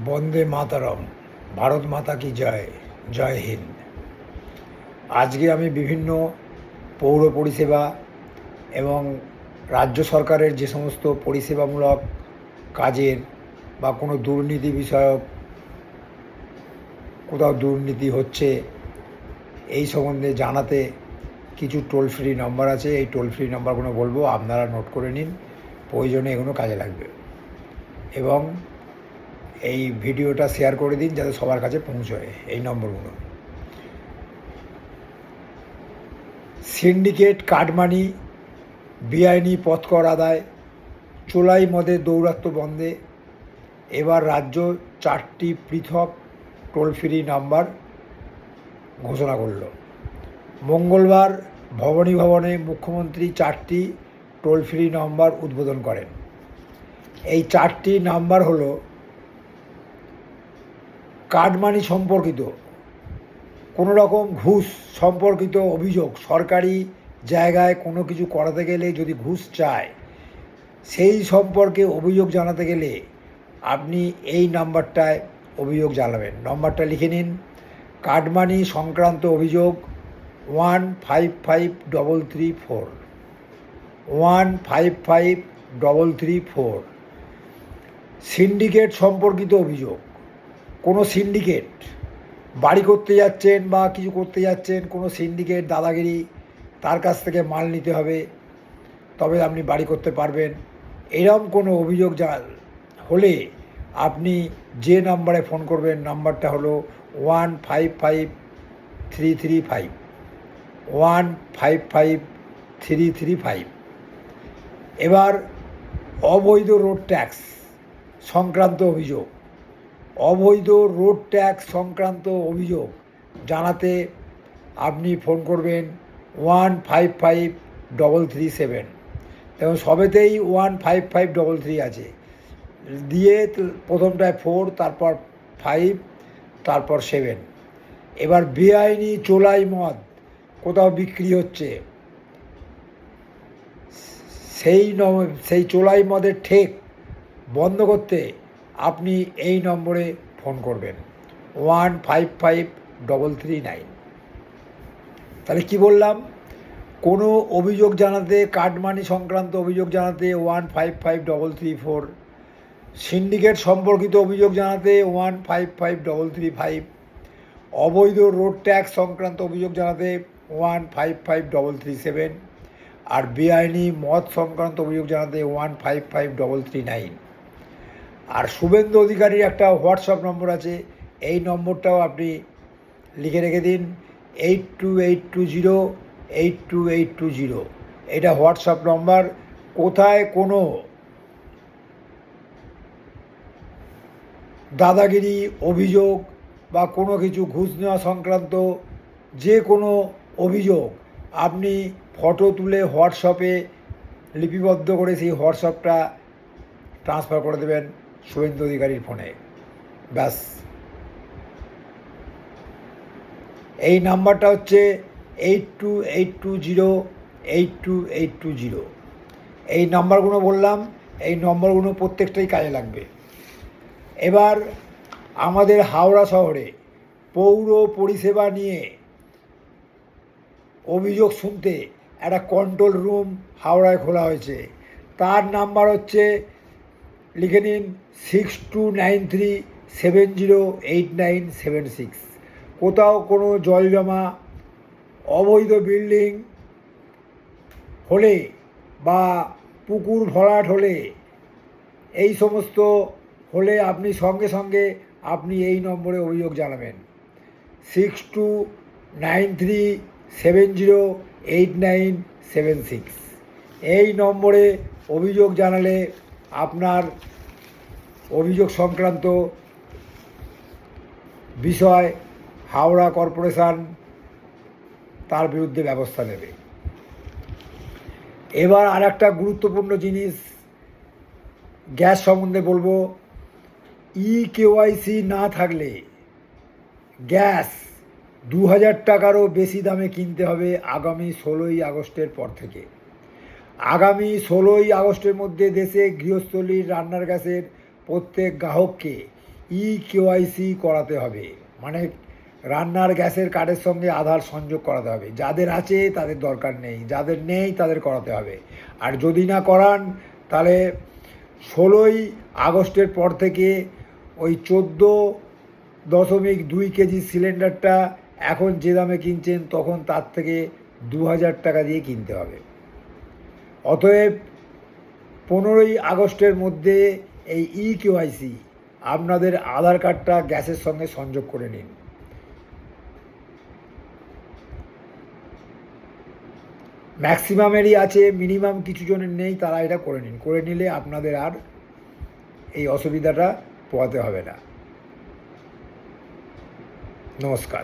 বন্দে মাতরম, ভারত মাতা কি জয়, জয় হিন্দ। আজকে আমি বিভিন্ন পৌর পরিষেবা এবং রাজ্য সরকারের যে সমস্ত পরিষেবামূলক কাজের বা কোনো দুর্নীতি বিষয়ক কোথাও দুর্নীতি হচ্ছে এই সম্বন্ধে জানাতে কিছু টোল ফ্রি নাম্বার আছে। এই টোল ফ্রি নাম্বারগুলো বলবো, আপনারা নোট করে নিন, প্রয়োজনে এগুলো কাজে লাগবে। এবং এই ভিডিওটা শেয়ার করে দিন যাতে সবার কাছে পৌঁছয় এই নম্বরগুলো। সিন্ডিকেট, কাটমানি, বেআইনি পথকর আদায়, চোলাই মদের দৌরাত্ম্য বন্ধে এবার রাজ্য 4টি পৃথক টোল ফ্রি নাম্বার ঘোষণা করল। মঙ্গলবার ভবানী ভবনে মুখ্যমন্ত্রী 4টি টোল ফ্রি নাম্বার উদ্বোধন করেন। এই 4টি নাম্বার হলো: কাটমানি সম্পর্কিত কোনো রকম ঘুষ সম্পর্কিত অভিযোগ, সরকারি জায়গায় কোনো কিছু করাতে গেলে যদি ঘুষ চায় সেই সম্পর্কে অভিযোগ জানাতে গেলে আপনি এই নাম্বারটায় অভিযোগ জানাবেন। নম্বরটা লিখে নিন: কাটমানি সংক্রান্ত অভিযোগ 155334, 155334। সিন্ডিকেট সম্পর্কিত অভিযোগ, কোনো সিন্ডিকেট বাড়ি করতে যাচ্ছেন বা কিছু করতে যাচ্ছেন, কোনো সিন্ডিকেট দাদাগিরি, তার কাছ থেকে মাল নিতে হবে তবে আপনি বাড়ি করতে পারবেন, এরকম কোনো অভিযোগ হলে আপনি যে নাম্বারে ফোন করবেন, নাম্বারটা হলো 155335, 155335। এবার অবৈধ রোড ট্যাক্স সংক্রান্ত অভিযোগ, অবৈধ রোড ট্যাক্স সংক্রান্ত অভিযোগ জানাতে আপনি ফোন করবেন 155337। এবং সবেতেই 15533 আছে, দিয়ে প্রথমটায় 4, তারপর 5, তারপর 7। এবার বেআইনি চোলাই মদ কোথাও বিক্রি হচ্ছে, সেই চোলাই মদের ঠেক বন্ধ করতে আপনি এই নম্বরে ফোন করবেন 155339। তাহলে কি বললাম? কোনো অভিযোগ জানাতে, কাটমানি সংক্রান্ত অভিযোগ জানাতে 155334, সিন্ডিকেট সম্পর্কিত অভিযোগ জানাতে 155335, অবৈধ রোড ট্যাক্স সংক্রান্ত অভিযোগ জানাতে 155337, আর বেআইনি মদ সংক্রান্ত অভিযোগ জানাতে 155339। আর শুভেন্দু অধিকারীর একটা হোয়াটসঅ্যাপ নম্বর আছে, এই নম্বরটাও আপনি লিখে রেখে দিন, 8282082820। এটা হোয়াটসঅ্যাপ নম্বর। কোথায় কোনো দাদাগিরি অভিযোগ বা কোনো কিছু ঘুষ নেওয়া সংক্রান্ত যে কোনো অভিযোগ আপনি ফটো তুলে হোয়াটসঅ্যাপে লিপিবদ্ধ করে সেই হোয়াটসঅ্যাপটা ট্রান্সফার করে দেবেন শুভেন্দু অধিকারীর ফোনে, ব্যাস। এই নাম্বারটা হচ্ছে 8282082820। এই নাম্বারগুলো বললাম, এই নম্বরগুলো প্রত্যেকটাই কাজে লাগবে। এবার আমাদের হাওড়া শহরে পৌর পরিষেবা নিয়ে অভিযোগ শুনতে একটা কন্ট্রোল রুম হাওড়ায় খোলা হয়েছে। তার নাম্বার হচ্ছে, লিখে নিন, 6293708976। কোথাও কোনো জল জমা, অবৈধ বিল্ডিং হলে বা পুকুর ভরাট হলে, এই সমস্ত হলে আপনি সঙ্গে সঙ্গে আপনি এই নম্বরে অভিযোগ জানাবেন, 6293708976। এই নম্বরে অভিযোগ জানালে আপনার অভিযোগ সংক্রান্ত বিষয় হাওড়া কর্পোরেশন তার বিরুদ্ধে ব্যবস্থা নেবে। এবার আর একটা গুরুত্বপূর্ণ জিনিস গ্যাস সম্বন্ধে বলবো। KYC না থাকলে গ্যাস 2000 টাকারও বেশি দামে কিনতে হবে আগামী 16ই আগস্টের পর থেকে। আগামী 16ই আগস্টের মধ্যে দেশে গৃহস্থলীর রান্নার গ্যাসের প্রত্যেক গ্রাহককে কেওয়াইসি করাতে হবে, মানে রান্নার গ্যাসের কার্ডের সঙ্গে আধার সংযোগ করাতে হবে। যাদের আছে তাদের দরকার নেই, যাদের নেই তাদের করাতে হবে। আর যদি না করান তাহলে 16ই আগস্টের পর থেকে ওই 14.2 কেজি সিলিন্ডারটা এখন যে দামে কিনছেন তখন তার থেকে 2000 টাকা দিয়ে কিনতে হবে। অতএব 15ই আগস্টের মধ্যে এই কেওয়াইসি আপনাদের আধার কার্ডটা গ্যাসের সঙ্গে সংযোগ করে নিন। ম্যাক্সিমামেরই আছে, মিনিমাম কিছু জনের নেই, তারা এটা করে নিন। করে নিলে আপনাদের আর এই অসুবিধাটা পোহাতে হবে না। নমস্কার।